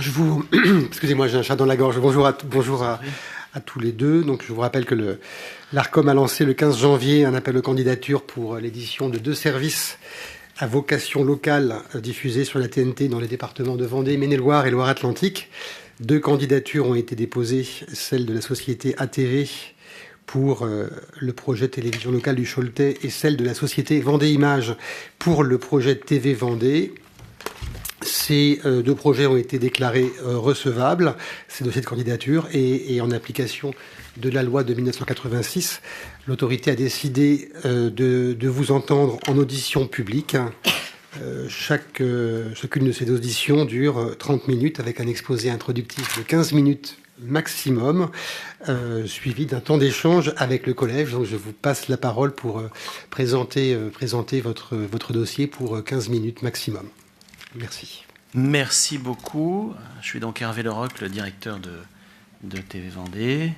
Excusez-moi, j'ai un chat dans la gorge. Bonjour à tous les deux. Donc, je vous rappelle que l'ARCOM a lancé le 15 janvier un appel aux candidatures pour l'édition de 2 services à vocation locale diffusés sur la TNT dans les départements de Vendée, Maine-et-Loire et Loire-Atlantique. 2 candidatures ont été déposées, celle de la société ATV pour le projet de télévision locale du Choletais et celle de la société Vendée Images pour le projet de TV Vendée. Ces 2 projets ont été déclarés recevables, ces dossiers de candidature, et en application de la loi de 1986, l'autorité a décidé de vous entendre en audition publique. Chacune de ces auditions dure 30 minutes avec un exposé introductif de 15 minutes maximum, suivi d'un temps d'échange avec le collège. Donc je vous passe la parole pour présenter votre dossier pour 15 minutes maximum. Merci. Merci beaucoup. Je suis donc Hervé Leroc, le directeur de TV Vendée.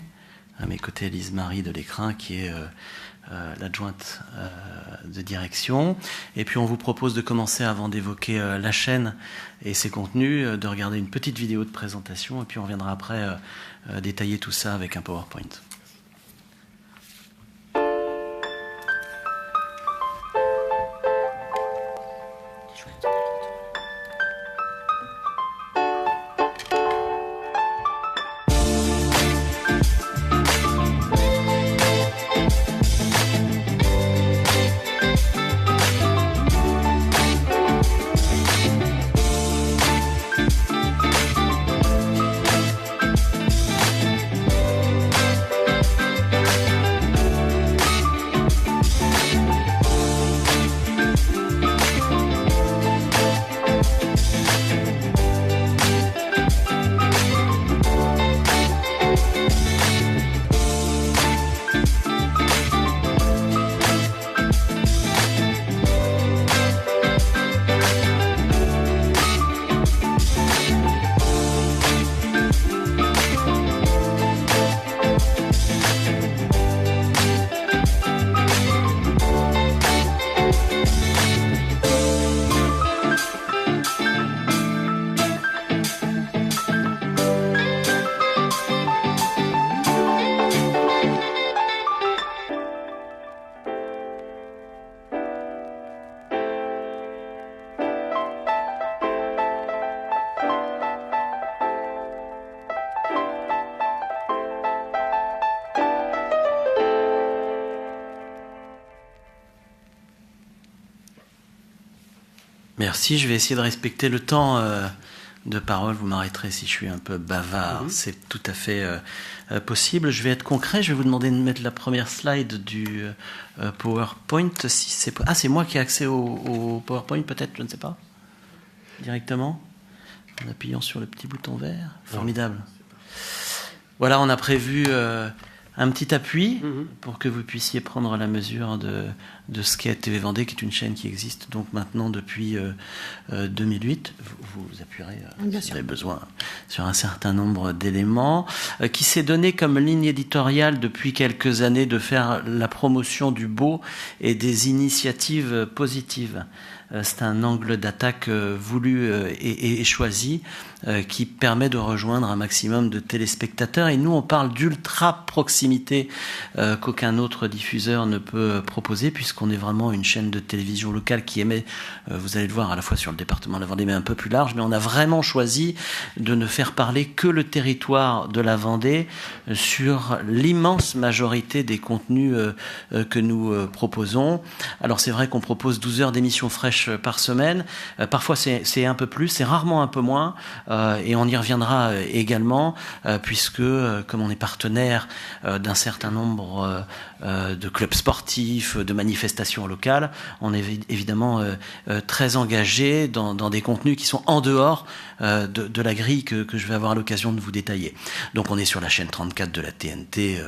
À mes côtés, Elise-Marie Delécrin, qui est l'adjointe de direction. Et puis, on vous propose de commencer, avant d'évoquer la chaîne et ses contenus, de regarder une petite vidéo de présentation. Et puis, on reviendra après détailler tout ça avec un PowerPoint. Merci, je vais essayer de respecter le temps de parole. Vous m'arrêterez si je suis un peu bavard. C'est tout à fait possible. Je vais être concret. Je vais vous demander de mettre la première slide du PowerPoint. Si c'est... Ah, c'est moi qui ai accès au PowerPoint, peut-être, je ne sais pas. Directement, en appuyant sur le petit bouton vert. Formidable. Voilà, on a prévu un petit appui pour que vous puissiez prendre la mesure de ce qu'est TV Vendée, qui est une chaîne qui existe donc maintenant depuis 2008. Vous appuierez si vous avez besoin sur un certain nombre d'éléments, qui s'est donné comme ligne éditoriale depuis quelques années de faire la promotion du beau et des initiatives positives. C'est un angle d'attaque voulu et choisi qui permet de rejoindre un maximum de téléspectateurs. Et nous, on parle d'ultra proximité qu'aucun autre diffuseur ne peut proposer, puisqu'on est vraiment une chaîne de télévision locale qui émet, vous allez le voir, à la fois sur le département de la Vendée, mais un peu plus large. Mais on a vraiment choisi de ne faire parler que le territoire de la Vendée sur l'immense majorité des contenus que nous proposons. Alors c'est vrai qu'on propose 12 heures d'émissions fraîches par semaine. Parfois c'est un peu plus, c'est rarement un peu moins. Et on y reviendra également, puisque comme on est partenaire d'un certain nombre de clubs sportifs, de manifestations locales, on est évidemment très engagé dans des contenus qui sont en dehors de la grille que je vais avoir l'occasion de vous détailler. Donc on est sur la chaîne 34 de la TNT,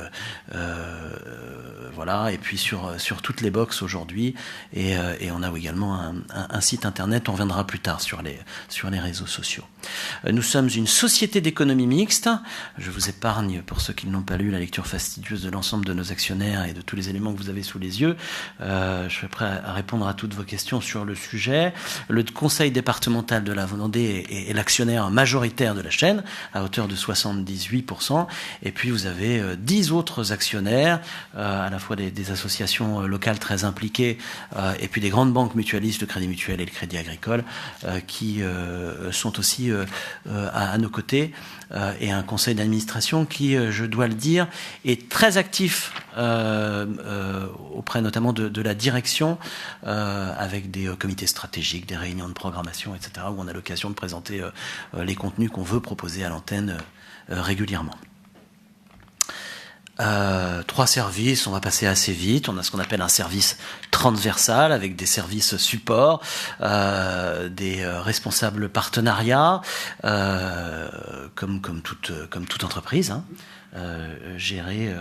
voilà, et puis sur toutes les box aujourd'hui, et on a également un site internet. On reviendra plus tard sur les réseaux sociaux. Nous sommes une société d'économie mixte. Je vous épargne, pour ceux qui ne l'ont pas lu, la lecture fastidieuse de l'ensemble de nos actionnaires et de tous les éléments que vous avez sous les yeux, je serai prêt à répondre à toutes vos questions sur le sujet. Le conseil départemental de la Vendée est l'actionnaire majoritaire de la chaîne, à hauteur de 78%. Et puis vous avez 10 autres actionnaires, à la fois des associations locales très impliquées, et puis des grandes banques mutualistes, le Crédit Mutuel et le Crédit Agricole, qui sont aussi à nos côtés, et un conseil d'administration qui, je dois le dire, est très actif auprès notamment de la direction, avec des comités stratégiques, des réunions de programmation, etc., où on a l'occasion de présenter les contenus qu'on veut proposer à l'antenne régulièrement. 3 services, on va passer assez vite. On a ce qu'on appelle un service transversal avec des services support, des responsables partenariats, comme toute entreprise, hein, gérée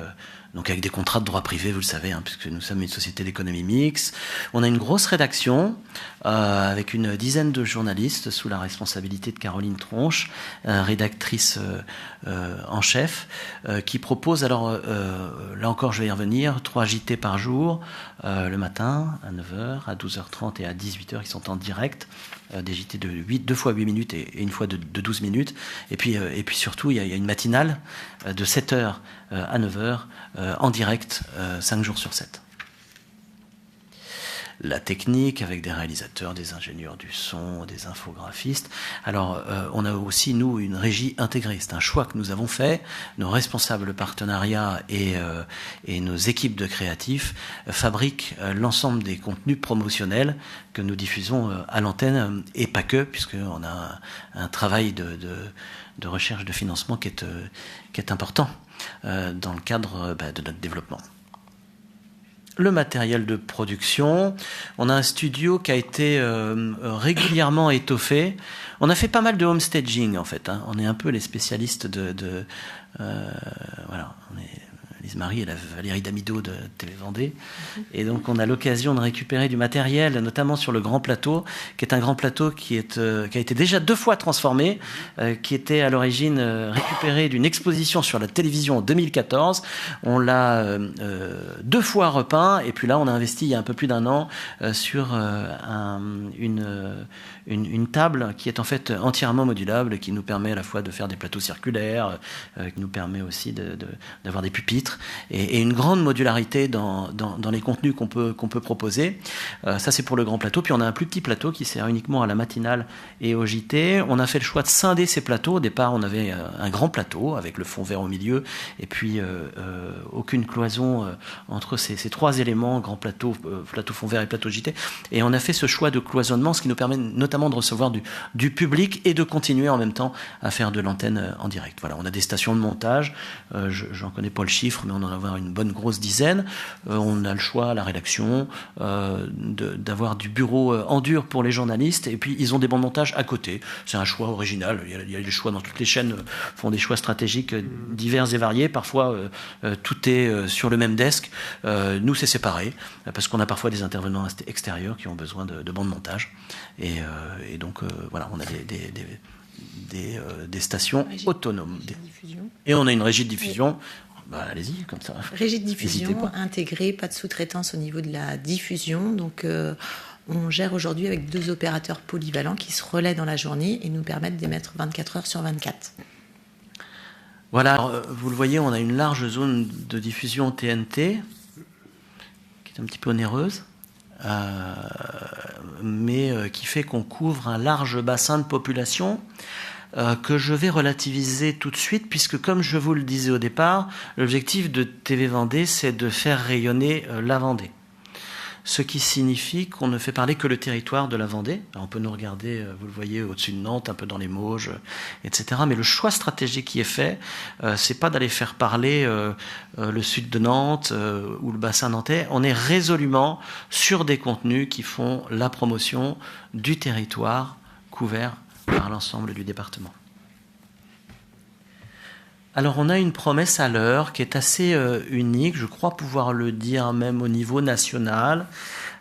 donc avec des contrats de droit privé, vous le savez, hein, puisque nous sommes une société d'économie mixte. On a une grosse rédaction avec une dizaine de journalistes sous la responsabilité de Caroline Tronche, rédactrice en chef, qui propose, alors là encore je vais y revenir, 3 JT par jour, le matin à 9h, à 12h30 et à 18h, qui sont en direct. Des JT de 2 fois 8 minutes et une fois de 12 minutes. Et puis surtout, il y a une matinale de 7h à 9h en direct, 5 jours sur 7. La technique avec des réalisateurs, des ingénieurs du son, des infographistes. Alors, on a aussi, nous, une régie intégrée. C'est un choix que nous avons fait. Nos responsables partenariats et nos équipes de créatifs fabriquent l'ensemble des contenus promotionnels que nous diffusons à l'antenne, et pas que, puisqu'on a un travail de recherche de financement qui est important dans le cadre de notre développement. Le matériel de production, on a un studio qui a été régulièrement étoffé. On a fait pas mal de homestaging en fait, hein. On est un peu les spécialistes voilà, on est Lise Marie et la Valérie Damido de TV Vendée. Et donc on a l'occasion de récupérer du matériel, notamment sur le grand plateau, qui est un grand plateau qui a été déjà 2 fois transformé, qui était à l'origine récupéré d'une exposition sur la télévision en 2014. On l'a 2 fois repeint, et puis là on a investi il y a un peu plus d'1 an sur une table qui est en fait entièrement modulable, qui nous permet à la fois de faire des plateaux circulaires, qui nous permet aussi d'avoir des pupitres, et une grande modularité dans les contenus qu'on peut proposer. Ça c'est pour le grand plateau. Puis on a un plus petit plateau qui sert uniquement à la matinale et au JT. On a fait le choix de scinder ces plateaux. Au départ on avait un grand plateau avec le fond vert au milieu, et puis aucune cloison entre ces 3 éléments, grand plateau, plateau fond vert et plateau JT. Et on a fait ce choix de cloisonnement, ce qui nous permet notamment de recevoir du public et de continuer en même temps à faire de l'antenne en direct. Voilà, on a des stations de montage, j'en connais pas le chiffre, mais on en a avoir une bonne grosse dizaine. On a le choix à la rédaction d'avoir du bureau en dur pour les journalistes, et puis ils ont des bancs de montage à côté. C'est un choix original. Il y a des choix dans toutes les chaînes, font des choix stratégiques divers et variés. Parfois, tout est sur le même desk. Nous, c'est séparé, parce qu'on a parfois des intervenants extérieurs qui ont besoin de bancs de montage. Et donc, voilà, on a des stations autonomes. Et on a une régie de diffusion. Allez-y, comme ça. Régie de diffusion intégrée, pas de sous-traitance au niveau de la diffusion. Donc, on gère aujourd'hui avec 2 opérateurs polyvalents qui se relaient dans la journée et nous permettent d'émettre 24 heures sur 24. Voilà, alors, vous le voyez, on a une large zone de diffusion TNT, qui est un petit peu onéreuse, mais qui fait qu'on couvre un large bassin de population, que je vais relativiser tout de suite, puisque comme je vous le disais au départ, l'objectif de TV Vendée, c'est de faire rayonner la Vendée. Ce qui signifie qu'on ne fait parler que le territoire de la Vendée. Alors on peut nous regarder, vous le voyez, au-dessus de Nantes, un peu dans les Mauges, etc. Mais le choix stratégique qui est fait, c'est pas d'aller faire parler le sud de Nantes ou le bassin nantais. On est résolument sur des contenus qui font la promotion du territoire couvert par l'ensemble du département. Alors on a une promesse à l'heure qui est assez unique, je crois pouvoir le dire même au niveau national.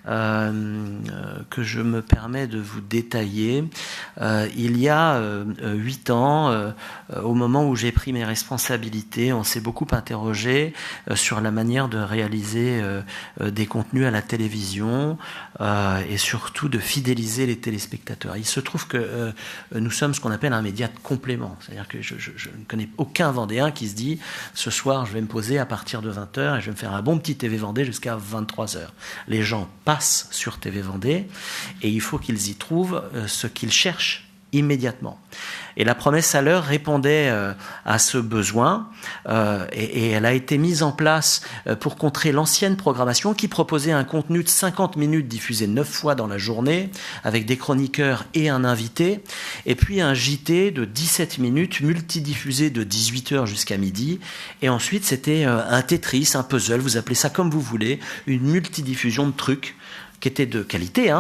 que je me permets de vous détailler. Il y a 8 ans, au moment où j'ai pris mes responsabilités, on s'est beaucoup interrogé sur la manière de réaliser des contenus à la télévision et surtout de fidéliser les téléspectateurs. Il se trouve que nous sommes ce qu'on appelle un média de complément. C'est-à-dire que je ne connais aucun Vendéen qui se dit « ce soir, je vais me poser à partir de 20h et je vais me faire un bon petit TV Vendée jusqu'à 23h ». Les gens passent sur TV Vendée et il faut qu'ils y trouvent ce qu'ils cherchent immédiatement. Et la promesse à l'heure répondait à ce besoin et elle a été mise en place pour contrer l'ancienne programmation qui proposait un contenu de 50 minutes diffusé 9 fois dans la journée avec des chroniqueurs et un invité et puis un JT de 17 minutes multidiffusé de 18h jusqu'à midi et ensuite c'était un Tetris, un puzzle, vous appelez ça comme vous voulez, une multidiffusion de trucs qui était de qualité,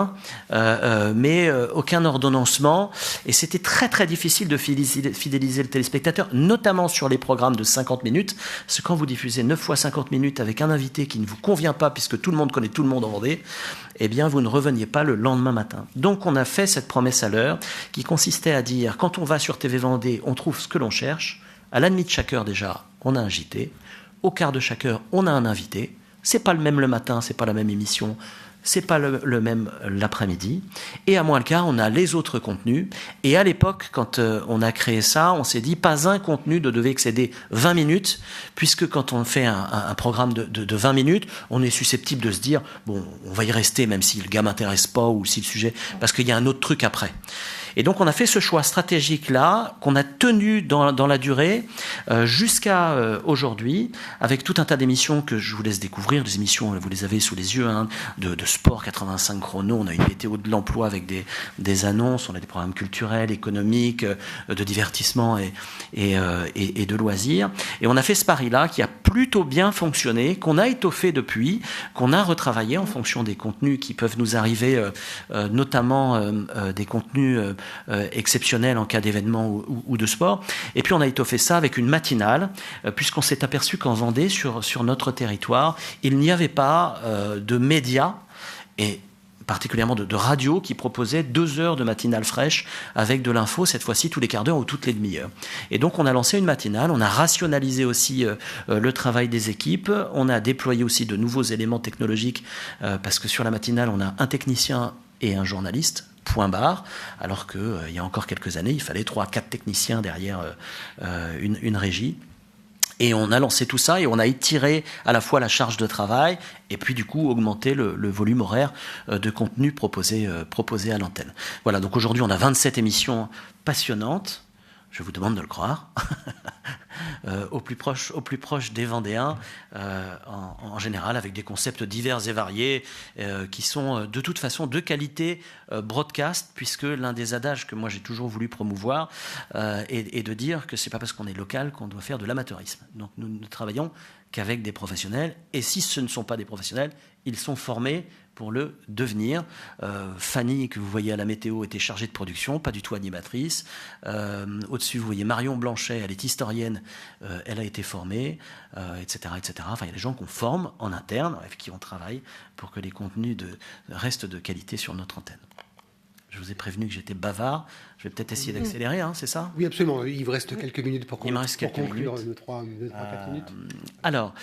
mais aucun ordonnancement. Et c'était très très difficile de fidéliser le téléspectateur, notamment sur les programmes de 50 minutes. Parce que quand vous diffusez 9 fois 50 minutes avec un invité qui ne vous convient pas, puisque tout le monde connaît tout le monde en Vendée, eh bien vous ne reveniez pas le lendemain matin. Donc on a fait cette promesse à l'heure qui consistait à dire, quand on va sur TV Vendée, on trouve ce que l'on cherche. À la demi de chaque heure déjà, on a un JT. Au quart de chaque heure, on a un invité. C'est pas le même le matin, c'est pas la même émission. C'est pas le même l'après-midi. Et à moins le quart, on a les autres contenus. Et à l'époque, quand on a créé ça, on s'est dit pas un contenu ne devait excéder 20 minutes, puisque quand on fait un programme de 20 minutes, on est susceptible de se dire bon, on va y rester même si le gars m'intéresse pas ou si le sujet, parce qu'il y a un autre truc après. Et donc on a fait ce choix stratégique-là, qu'on a tenu dans la durée, jusqu'à aujourd'hui, avec tout un tas d'émissions que je vous laisse découvrir, des émissions, vous les avez sous les yeux, de sport 85 chrono, on a une météo de l'emploi avec des annonces, on a des programmes culturels, économiques, de divertissement et de loisirs. Et on a fait ce pari-là qui a plutôt bien fonctionné, qu'on a étoffé depuis, qu'on a retravaillé en fonction des contenus qui peuvent nous arriver, notamment des contenus exceptionnels en cas d'événement ou de sport. Et puis on a étoffé ça avec une matinale, puisqu'on s'est aperçu qu'en Vendée, sur notre territoire, il n'y avait pas de médias et particulièrement de radio qui proposait 2 heures de matinale fraîche avec de l'info, cette fois-ci tous les quarts d'heure ou toutes les demi-heures. Et donc on a lancé une matinale, on a rationalisé aussi le travail des équipes, on a déployé aussi de nouveaux éléments technologiques parce que sur la matinale on a un technicien et un journaliste, point barre, alors qu'il y a encore quelques années, il fallait 3-4 techniciens derrière une régie. Et on a lancé tout ça et on a étiré à la fois la charge de travail et puis du coup augmenté le volume horaire de contenu proposé à l'antenne. Voilà, donc aujourd'hui on a 27 émissions passionnantes, je vous demande de le croire, au plus proche des Vendéens en général, avec des concepts divers et variés qui sont de toute façon de qualité broadcast, puisque l'un des adages que moi j'ai toujours voulu promouvoir est de dire que c'est pas parce qu'on est local qu'on doit faire de l'amateurisme. Donc nous ne travaillons qu'avec des professionnels, et si ce ne sont pas des professionnels, ils sont formés pour le devenir. Fanny, que vous voyez à la météo, était chargée de production, pas du tout animatrice. Au-dessus, vous voyez Marion Blanchet, elle est historienne, elle a été formée, etc., etc. Enfin, il y a des gens qu'on forme en interne, avec qui on travaille, pour que les contenus restent de qualité sur notre antenne. Je vous ai prévenu que j'étais bavard. Je vais peut-être essayer d'accélérer, c'est ça ? Oui, absolument. Il vous reste quelques minutes pour conclure. Il me reste quelques minutes. 3-4 minutes. Alors,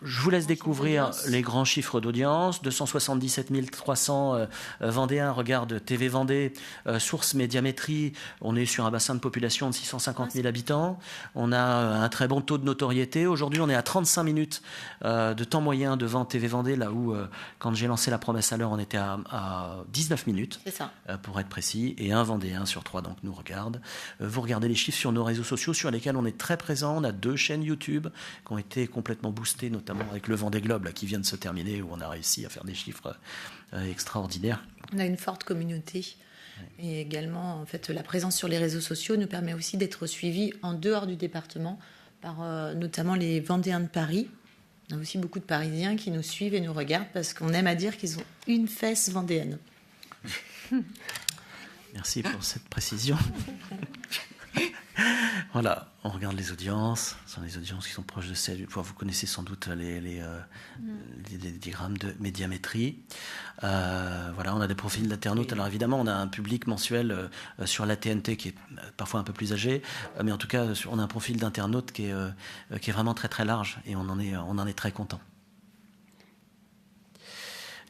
je vous laisse découvrir les grands chiffres d'audience. 277 300 Vendéens regardent TV Vendée. Source Médiamétrie, on est sur un bassin de population de 650 000 habitants. On a un très bon taux de notoriété. Aujourd'hui, on est à 35 minutes de temps moyen devant TV Vendée, là où, quand j'ai lancé la promesse à l'heure, on était à 19 minutes, c'est ça. Pour être précis. Et un Vendéen sur 3 donc, nous regarde. Vous regardez les chiffres sur nos réseaux sociaux sur lesquels on est très présent. On a 2 chaînes YouTube qui ont été complètement boostées, notamment avec le Vendée Globe là, qui vient de se terminer, où on a réussi à faire des chiffres extraordinaires. On a une forte communauté. Et également, en fait, la présence sur les réseaux sociaux nous permet aussi d'être suivis en dehors du département par notamment les Vendéens de Paris. On a aussi beaucoup de Parisiens qui nous suivent et nous regardent parce qu'on aime à dire qu'ils ont une fesse vendéenne. Merci pour cette précision. Voilà, on regarde les audiences. Ce sont les audiences qui sont proches de celles. Vous connaissez sans doute les diagrammes de médiamétrie. Voilà, on a des profils d'internautes. Alors évidemment, on a un public mensuel sur la TNT qui est parfois un peu plus âgé, mais en tout cas, on a un profil d'internautes qui est vraiment très très large, et on en est très content.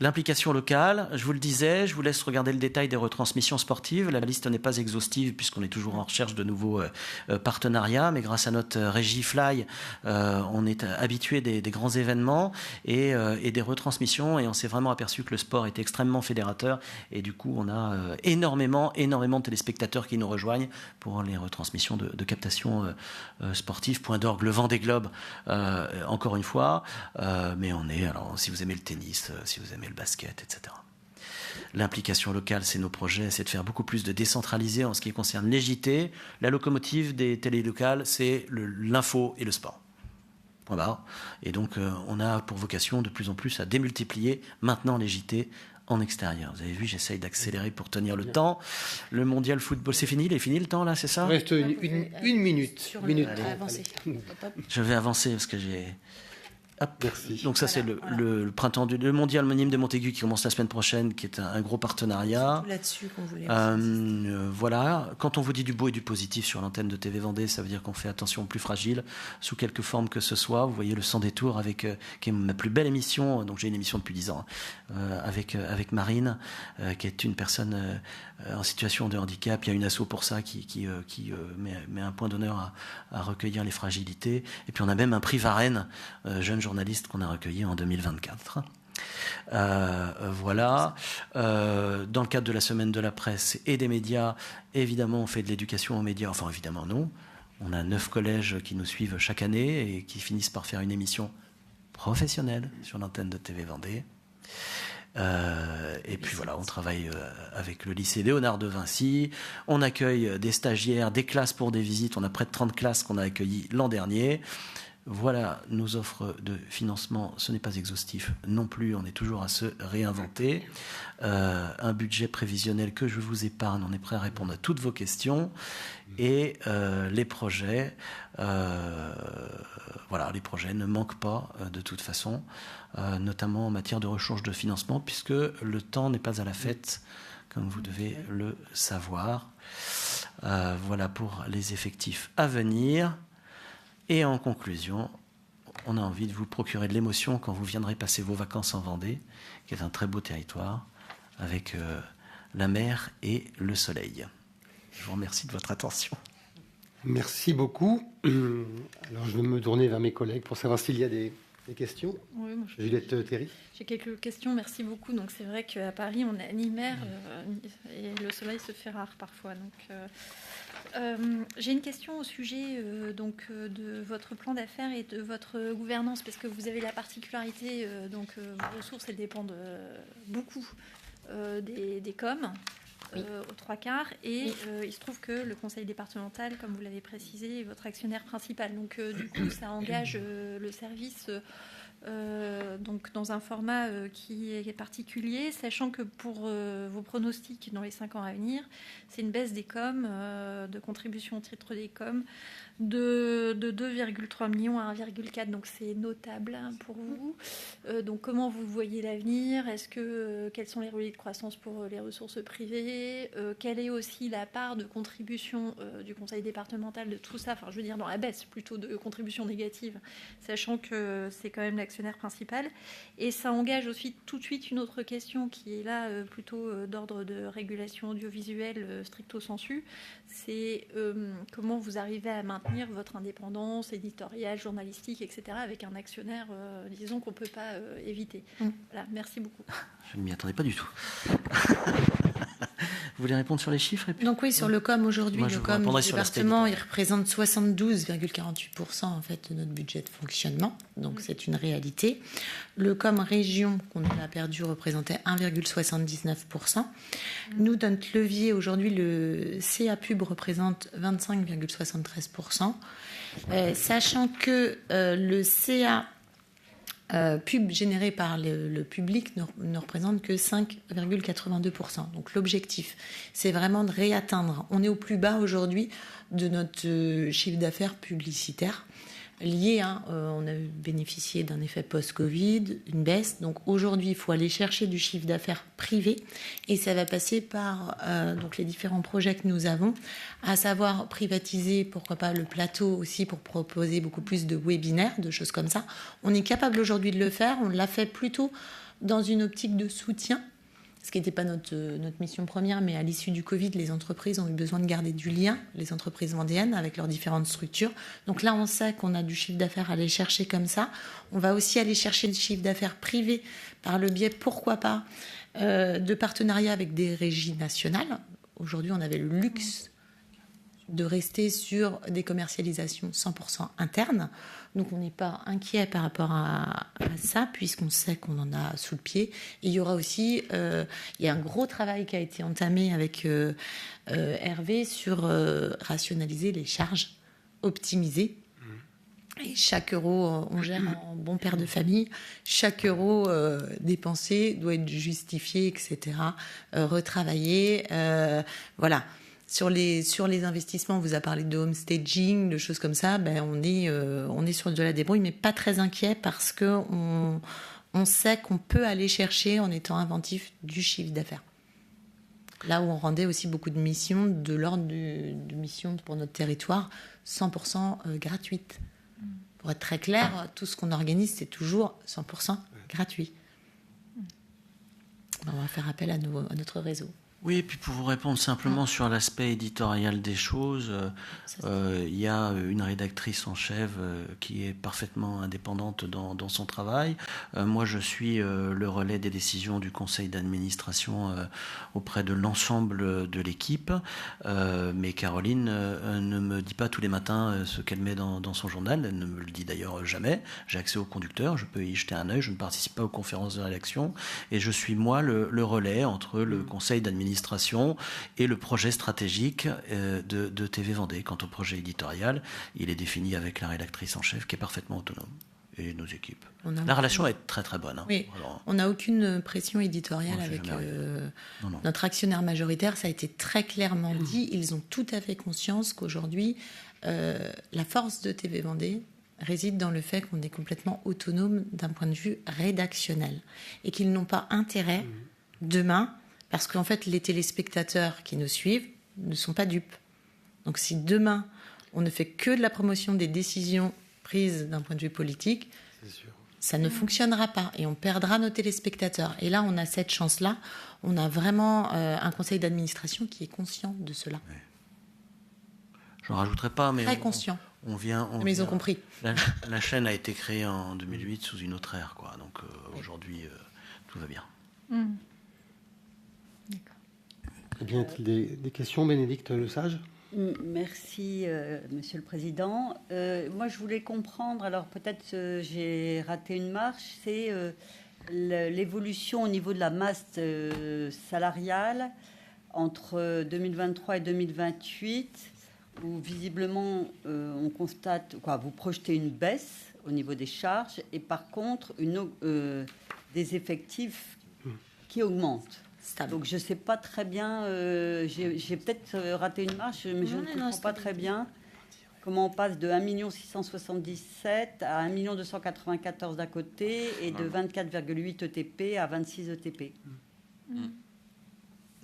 L'implication locale, je vous le disais, je vous laisse regarder le détail des retransmissions sportives. La liste n'est pas exhaustive puisqu'on est toujours en recherche de nouveaux partenariats, mais grâce à notre régie Fly, on est habitué des grands événements et des retransmissions, et on s'est vraiment aperçu que le sport est extrêmement fédérateur, et du coup on a énormément de téléspectateurs qui nous rejoignent pour les retransmissions de captation sportive. Point d'orgue, le Vendée Globe, encore une fois, mais alors si vous aimez le tennis, si vous aimez le basket, etc. L'implication locale, c'est nos projets, c'est de faire beaucoup plus de décentralisé en ce qui concerne les JT. La locomotive des télés locales, c'est l'info et le sport. Voilà. Et donc, on a pour vocation de plus en plus à démultiplier maintenant les JT en extérieur. Vous avez vu, j'essaye d'accélérer pour tenir le temps. Le mondial football, c'est fini? Il est fini le temps, là, c'est ça? Il reste une minute. Je vais avancer parce que j'ai... Hop. Merci. Donc ça, voilà, c'est le printemps le mondial Nîmes de Montaigu qui commence la semaine prochaine, qui est un gros partenariat. C'est là-dessus qu'on voulait. Voilà. Quand on vous dit du beau et du positif sur l'antenne de TV Vendée, ça veut dire qu'on fait attention aux plus fragiles, sous quelque forme que ce soit. Vous voyez le Sans Détour qui est ma plus belle émission. Donc j'ai une émission depuis 10 ans avec Marine, qui est une personne en situation de handicap. Il y a une asso pour ça qui met un point d'honneur à recueillir les fragilités. Et puis on a même un prix Varenne, jeune journaliste qu'on a recueilli en 2024. Voilà. Dans le cadre de la semaine de la presse et des médias, évidemment, on fait de l'éducation aux médias. Enfin, évidemment, non. On a 9 collèges qui nous suivent chaque année et qui finissent par faire une émission professionnelle sur l'antenne de TV Vendée. Et puis voilà, on travaille avec le lycée Léonard de Vinci. On accueille des stagiaires, des classes pour des visites. On a près de 30 classes qu'on a accueillies l'an dernier. Voilà nos offres de financement. Ce n'est pas exhaustif non plus, on est toujours à se réinventer. Un budget prévisionnel que je vous épargne, on est prêt à répondre à toutes vos questions. Et les projets, voilà, les projets ne manquent pas de toute façon, notamment en matière de recherche de financement, puisque le temps n'est pas à la fête, comme vous devez le savoir. Voilà pour les effectifs à venir. Et en conclusion, on a envie de vous procurer de l'émotion quand vous viendrez passer vos vacances en Vendée, qui est un très beau territoire, avec la mer et le soleil. Je vous remercie de votre attention. Merci beaucoup. Alors, je vais me tourner vers mes collègues pour savoir s'il y a des questions. Oui, moi, Juliette Théry. J'ai quelques questions, merci beaucoup. Donc c'est vrai qu'à Paris, on n'a ni mer et le soleil se fait rare parfois. Donc, j'ai une question au sujet de votre plan d'affaires et de votre gouvernance, parce que vous avez la particularité, vos ressources, elles dépendent beaucoup des COM. Aux 3/4, et il se trouve que le conseil départemental, comme vous l'avez précisé, est votre actionnaire principal. Donc du coup, ça engage le service donc dans un format qui est particulier, sachant que pour vos pronostics dans les 5 ans à venir, c'est une baisse des COM, de contribution au titre des COM, de 2,3 millions à 1,4. Donc c'est notable pour vous. Donc comment vous voyez l'avenir? Quels sont les relais de croissance pour les ressources privées? Quelle est aussi la part de contribution du conseil départemental de tout ça? Enfin, je veux dire dans la baisse plutôt de contribution négative, sachant que c'est quand même l'actionnaire principal. Et ça engage aussi tout de suite une autre question qui est là plutôt d'ordre de régulation audiovisuelle stricto sensu. C'est comment vous arrivez à maintenir votre indépendance éditoriale, journalistique, etc., avec un actionnaire, disons, qu'on ne peut pas éviter. Voilà, merci beaucoup. Je ne m'y attendais pas du tout. Vous voulez répondre sur les chiffres et puis... Donc oui, sur le COM aujourd'hui, le COM du département, il représente 72,48% en fait de notre budget de fonctionnement. Donc c'est une réalité. Le COM région qu'on a perdu représentait 1,79%. Nous, notre levier aujourd'hui, le CA Pub représente 25,73%. Sachant que le CA pub générée par le public ne représente que 5,82%. Donc l'objectif, c'est vraiment de réatteindre. On est au plus bas aujourd'hui de notre chiffre d'affaires publicitaire. Lié, on a bénéficié d'un effet post-Covid, une baisse. Donc aujourd'hui, il faut aller chercher du chiffre d'affaires privé et ça va passer par donc les différents projets que nous avons, à savoir privatiser, pourquoi pas le plateau aussi pour proposer beaucoup plus de webinaires, de choses comme ça. On est capable aujourd'hui de le faire. On l'a fait plutôt dans une optique de soutien, ce qui n'était pas notre mission première, mais à l'issue du Covid, les entreprises ont eu besoin de garder du lien, les entreprises vendéennes, avec leurs différentes structures. Donc là, on sait qu'on a du chiffre d'affaires à aller chercher comme ça. On va aussi aller chercher du chiffre d'affaires privé par le biais, pourquoi pas, de partenariats avec des régies nationales. Aujourd'hui, on avait le luxe de rester sur des commercialisations 100% internes. Donc on n'est pas inquiet par rapport à ça, puisqu'on sait qu'on en a sous le pied. Et il y aura aussi, il y a un gros travail qui a été entamé avec Hervé sur rationaliser les charges, optimiser. Et chaque euro, on gère en bon père de famille, chaque euro dépensé doit être justifié, etc., retravaillé. Voilà. Sur les investissements, on vous a parlé de home staging, de choses comme ça. On est sur de la débrouille, mais pas très inquiet parce que on sait qu'on peut aller chercher, en étant inventif, du chiffre d'affaires. Là où on rendait aussi beaucoup de missions, de l'ordre de missions pour notre territoire, 100% gratuites. Pour être très clair, tout ce qu'on organise, c'est toujours 100% gratuit. On va faire appel à notre réseau. Oui, et puis pour vous répondre simplement sur l'aspect éditorial des choses, il y a une rédactrice en chef qui est parfaitement indépendante dans son travail. Moi, je suis le relais des décisions du conseil d'administration auprès de l'ensemble de l'équipe. Mais Caroline ne me dit pas tous les matins ce qu'elle met dans son journal. Elle ne me le dit d'ailleurs jamais. J'ai accès au conducteur, je peux y jeter un œil. Je ne participe pas aux conférences de rédaction. Et je suis, moi, le relais entre le conseil d'administration et le projet stratégique de TV Vendée. Quant au projet éditorial, il est défini avec la rédactrice en chef qui est parfaitement autonome et nos équipes. La relation est très très bonne. Oui, alors, on n'a aucune pression éditoriale avec notre actionnaire majoritaire. Ça a été très clairement dit. Ils ont tout à fait conscience qu'aujourd'hui, la force de TV Vendée réside dans le fait qu'on est complètement autonome d'un point de vue rédactionnel et qu'ils n'ont pas intérêt demain. Parce qu'en fait, les téléspectateurs qui nous suivent ne sont pas dupes. Donc si demain, on ne fait que de la promotion des décisions prises d'un point de vue politique, ça ne fonctionnera pas et on perdra nos téléspectateurs. Et là, on a cette chance-là. On a vraiment un conseil d'administration qui est conscient de cela. Oui. Je n'en rajouterai pas, mais... Très conscient. Mais ils ont compris. La chaîne a été créée en 2008 sous une autre ère, quoi. Donc aujourd'hui, tout va bien. D'accord. Eh bien, y a-t-il des questions, Bénédicte Lesage ? Merci, Monsieur le Président. Moi, je voulais comprendre, alors peut-être j'ai raté une marche, c'est l'évolution au niveau de la masse salariale entre 2023 et 2028, où visiblement on constate, vous projetez une baisse au niveau des charges et par contre des effectifs qui augmentent. Donc je ne sais pas très bien, j'ai peut-être raté une marche, mais je ne comprends pas très bien comment on passe de 1 677 à 1 294 d'un côté et de 24,8 ETP à 26 ETP.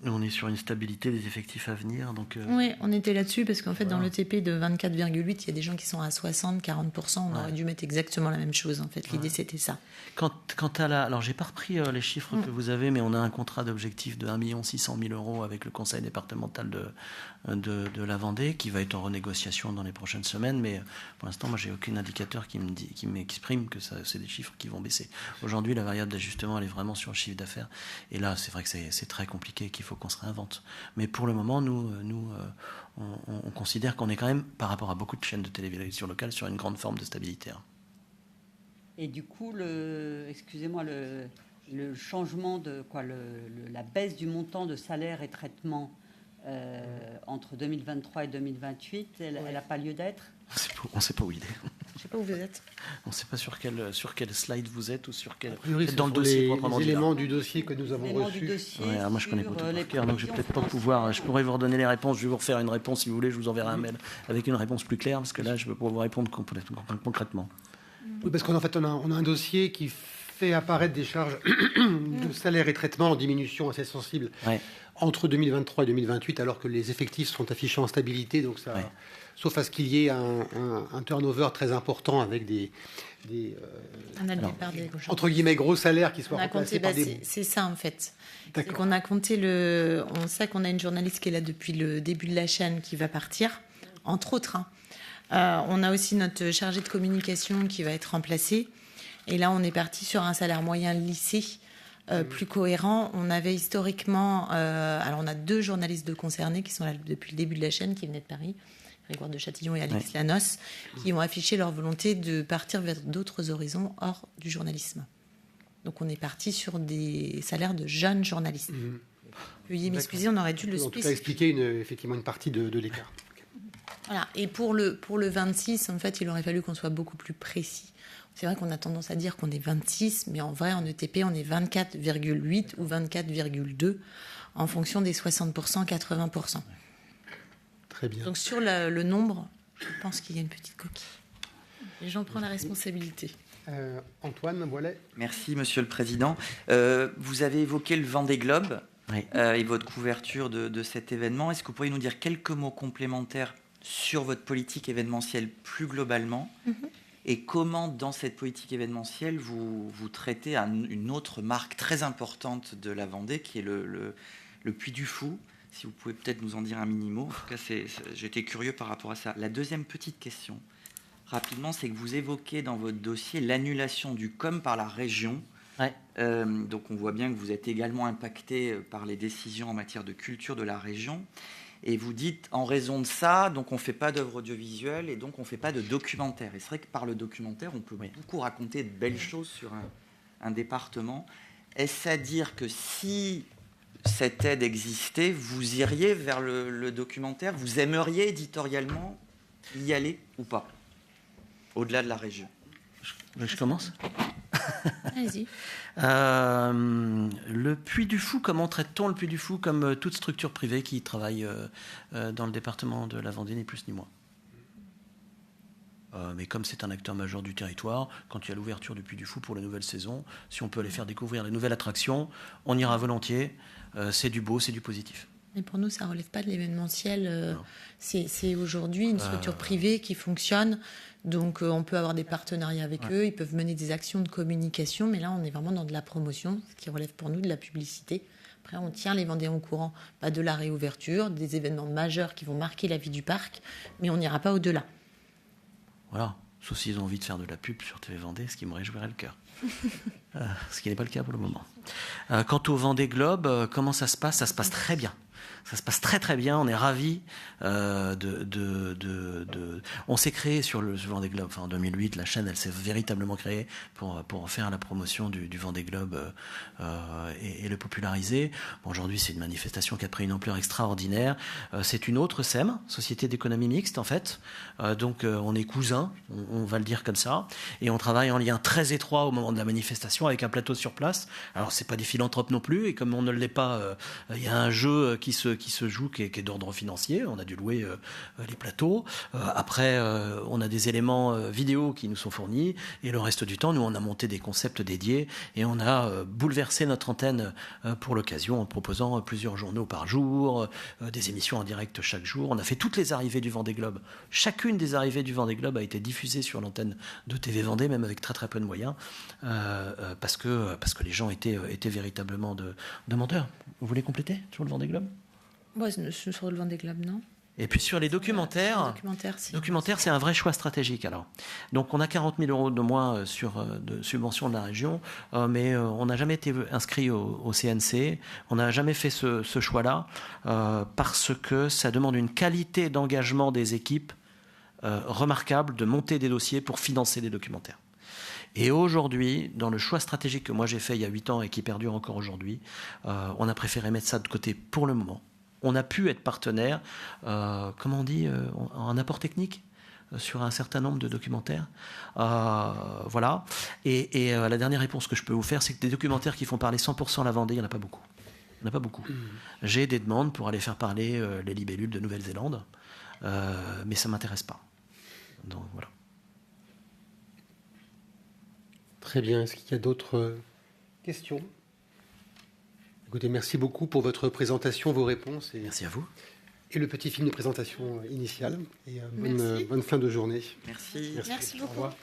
On est sur une stabilité des effectifs à venir. Donc Oui, on était là-dessus parce qu'en fait, dans l'ETP de 24,8, il y a des gens qui sont à 60, 40%. On aurait dû mettre exactement la même chose. En fait, l'idée, c'était ça. Quant à alors, j'ai pas repris les chiffres que vous avez, mais on a un contrat d'objectif de 1 600 000 € avec le conseil départemental de la Vendée qui va être en renégociation dans les prochaines semaines. Mais pour l'instant, moi, j'ai aucun indicateur qui m'exprime que c'est des chiffres qui vont baisser. Aujourd'hui, la variable d'ajustement, elle est vraiment sur le chiffre d'affaires. Et là, c'est vrai que c'est très compliqué, qu'il faut qu'on se réinvente. Mais pour le moment, on considère qu'on est quand même, par rapport à beaucoup de chaînes de télévision locale, sur une grande forme de stabilité. Et du coup, le changement de la baisse du montant de salaire et traitement entre 2023 et 2028, elle n'a pas lieu d'être. On ne sait pas où il est. Je ne sais pas où vous êtes. On ne sait pas sur quel slide vous êtes ou sur quel... A priori, dans le dossier proprement les dit. éléments du dossier que nous avons Éléments reçus. du dossier Ouais, alors moi je connais sur, pas tout les par cœur, donc je vais peut-être pas provisions pouvoir. Je pourrais vous redonner les réponses. Je vais vous refaire une réponse si vous voulez. Je vous enverrai un mail avec une réponse plus claire parce que là je peux pas vous répondre concrètement. Oui, parce qu'en fait, on a un dossier qui fait apparaître des charges de salaire et traitement en diminution assez sensible Ouais. entre 2023 et 2028, alors que les effectifs sont affichés en stabilité. Donc ça, Ouais. sauf à ce qu'il y ait un turnover très important avec des On a le départ des entre guillemets gros salaires qui soient On a remplacés compté, par des... c'est ça en fait. C'est D'accord. qu'on a compté on sait qu'on a une journaliste qui est là depuis le début de la chaîne qui va partir, entre autres. On a aussi notre chargé de communication qui va être remplacé. Et là, on est parti sur un salaire moyen lycée plus cohérent. On avait historiquement... alors, on a 2 journalistes de concernés qui sont là depuis le début de la chaîne, qui venaient de Paris, Grégoire de Châtillon et Alix Lanos, qui ont affiché leur volonté de partir vers d'autres horizons hors du journalisme. Donc, on est parti sur des salaires de jeunes journalistes. Veuillez m'excuser, on aurait dû le En tout cas, spécifier. expliquer effectivement une partie de l'écart. Voilà. Et pour le 26, en fait, il aurait fallu qu'on soit beaucoup plus précis. C'est vrai qu'on a tendance à dire qu'on est 26, mais en vrai, en ETP, on est 24,8 ou 24,2 en fonction des 60%, 80%. Très bien. Donc sur le nombre, je pense qu'il y a une petite coquille. Et j'en prends la responsabilité. Antoine Boilet. Merci, Monsieur le Président. Vous avez évoqué le Vendée Globe Oui. et votre couverture de cet événement. Est-ce que vous pourriez nous dire quelques mots complémentaires sur votre politique événementielle plus globalement et comment, dans cette politique événementielle, vous traitez une autre marque très importante de la Vendée, qui est le Puy du Fou. Si vous pouvez peut-être nous en dire un mini-mot. En tout cas, j'étais curieux par rapport à ça. La deuxième petite question, rapidement, c'est que vous évoquez dans votre dossier l'annulation du COM par la région. Ouais. Donc on voit bien que vous êtes également impacté par les décisions en matière de culture de la région. Et vous dites, en raison de ça, donc on ne fait pas d'œuvre audiovisuelle et donc on ne fait pas de documentaire. Et c'est vrai que par le documentaire, on peut beaucoup raconter de belles choses sur un département. Est-ce à dire que si cette aide existait, vous iriez vers le documentaire? Vous aimeriez éditorialement y aller ou pas, au-delà de la région? Je commence. Allez-y. Le Puy du Fou, comment traite-t-on le Puy du Fou? Comme toute structure privée qui travaille dans le département de la Vendée, ni plus ni moins. Mais comme c'est un acteur majeur du territoire, quand il y a l'ouverture du Puy du Fou pour la nouvelle saison, si on peut aller faire découvrir les nouvelles attractions, on ira volontiers. C'est du beau, c'est du positif. Mais pour nous, ça ne relève pas de l'événementiel. C'est aujourd'hui une structure privée qui fonctionne. Donc, on peut avoir des partenariats avec eux. Ils peuvent mener des actions de communication. Mais là, on est vraiment dans de la promotion, ce qui relève pour nous de la publicité. Après, on tient les Vendéens au courant de la réouverture, des événements majeurs qui vont marquer la vie du parc. Mais on n'ira pas au-delà. Voilà. Sauf s'ils ont envie de faire de la pub sur TV Vendée, ce qui me réjouirait le cœur. Ce qui n'est pas le cas pour le moment. Quant au Vendée Globe, comment ça se passe? Ça se passe très bien. Ça se passe très très bien, on est ravis. On s'est créé sur le Vendée Globe en 2008, la chaîne elle s'est véritablement créée pour faire la promotion du Vendée Globe et le populariser. Bon, aujourd'hui c'est une manifestation qui a pris une ampleur extraordinaire. C'est une autre SEM, Société d'économie mixte en fait. Donc on est cousins, on va le dire comme ça. Et on travaille en lien très étroit au moment de la manifestation avec un plateau sur place. Alors c'est pas des philanthropes non plus, et comme on ne l'est pas, il y a un jeu qui se joue qui est d'ordre financier. On a dû louer les plateaux. Après, on a des éléments vidéo qui nous sont fournis, et le reste du temps, nous, on a monté des concepts dédiés et on a bouleversé notre antenne pour l'occasion en proposant plusieurs journaux par jour, des émissions en direct chaque jour. On a fait toutes les arrivées du Vendée Globe. Chacune des arrivées du Vendée Globe a été diffusée sur l'antenne de TV Vendée, même avec très très peu de moyens, parce que les gens étaient véritablement demandeurs. Vous voulez compléter sur le Vendée Globe? Ouais, sur le Vendée Globe, non? Et puis sur les documentaires, c'est un vrai choix stratégique. Alors, donc on a 40 000 euros de moins de subvention de la région, mais on n'a jamais été inscrit au CNC. On n'a jamais fait ce choix-là parce que ça demande une qualité d'engagement des équipes remarquable de monter des dossiers pour financer des documentaires. Et aujourd'hui, dans le choix stratégique que moi j'ai fait il y a 8 ans et qui perdure encore aujourd'hui, on a préféré mettre ça de côté pour le moment. On a pu être partenaire, comment on dit, en apport technique sur un certain nombre de documentaires. Voilà. Et la dernière réponse que je peux vous faire, c'est que des documentaires qui font parler 100% la Vendée, il n'y en a pas beaucoup. Il n'y en a pas beaucoup. J'ai des demandes pour aller faire parler les libellules de Nouvelle-Zélande, mais ça ne m'intéresse pas. Donc voilà. Très bien. Est-ce qu'il y a d'autres questions? Écoutez, merci beaucoup pour votre présentation, vos réponses. Merci à vous. Et le petit film de présentation initial. Et Merci. bonne fin de journée. Merci. Merci beaucoup. Au revoir.